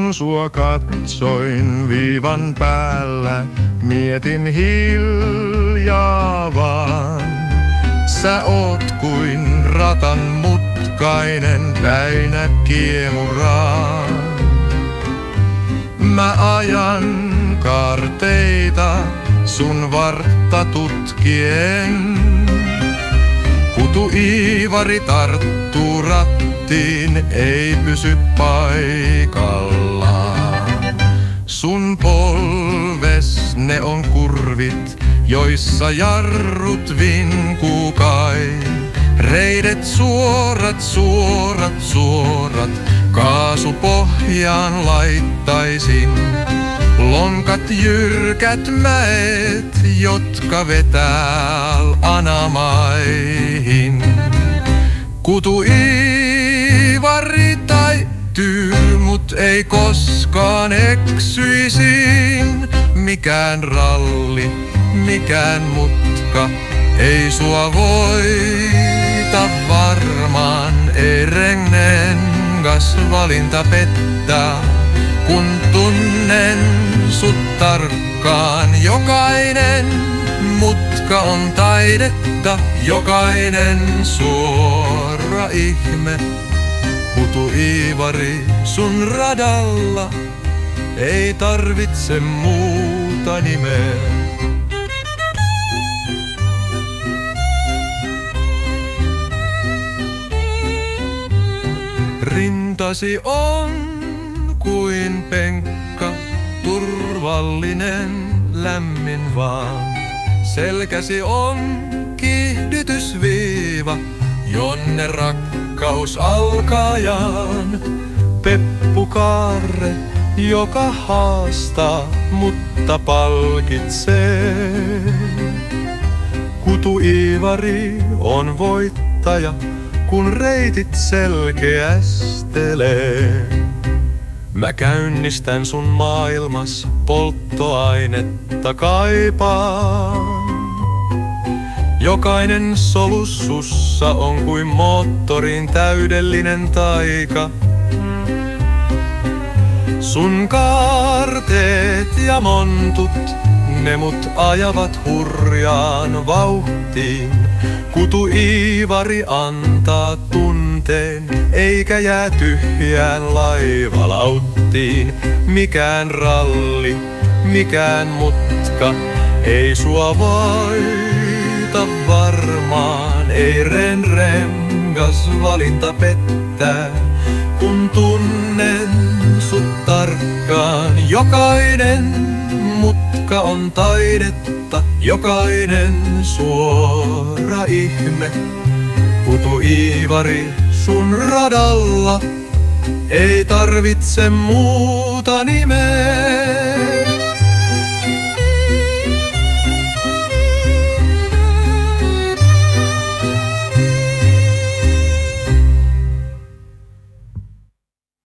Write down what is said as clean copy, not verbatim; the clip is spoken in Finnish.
Kun sua katsoin viivan päällä, mietin hiljaa vaan. Sä oot kuin ratan mutkainen täynnä kiemuraa. Mä ajan kaarteita sun vartta tutkien. Kutu-Iivari tarttuu rattiin, ei pysy paikallaan. Sun polves ne on kurvit, joissa jarrut vinkuu kai. Reidet suorat, suorat, suorat, kaasupohjaan laittaisin. Lonkat jyrkät mäet, jotka vetää anamaihin. Kutu-Iivari täyttyy, mut ei koskaan eksyisin. Mikään ralli, mikään mutka, ei sua voita varmaan. Ei Rengengas valinta pettää, kun tunnen sut tarkkaan. Jokainen mutka on taidetta, jokainen suora ihme. Kutu-Iivari sun radalla, ei tarvitse muuta nimeä. Rintasi on kuin penkka, turvallinen, lämmin vaan. Selkäsi on kiihdytysviiva, jonne rakkaus alkajaan. Peppukaarre, joka haastaa, mutta palkitsee. Kutu-Iivari on voittaja, kun reitit selkeästelee. Mä käynnistän sun maailmas, polttoainetta kaipaan. Jokainen solus sussa on kuin moottorin täydellinen taika. Sun kaarteet ja montut, ne mut ajavat hurjaan vauhtiin. Kutu-Iivari antaa tunteen, eikä jää tyhjään laivalauttiin. Mikään ralli, mikään mutka, ei sua voita varmaan. Ei Rengengas valinta pettää, kun tunnen sut tarkkaan. Jokainen mutka on taidetta, jokainen suora ihme. Kutu-Iivari sun radalla, ei tarvitse muuta nimeä.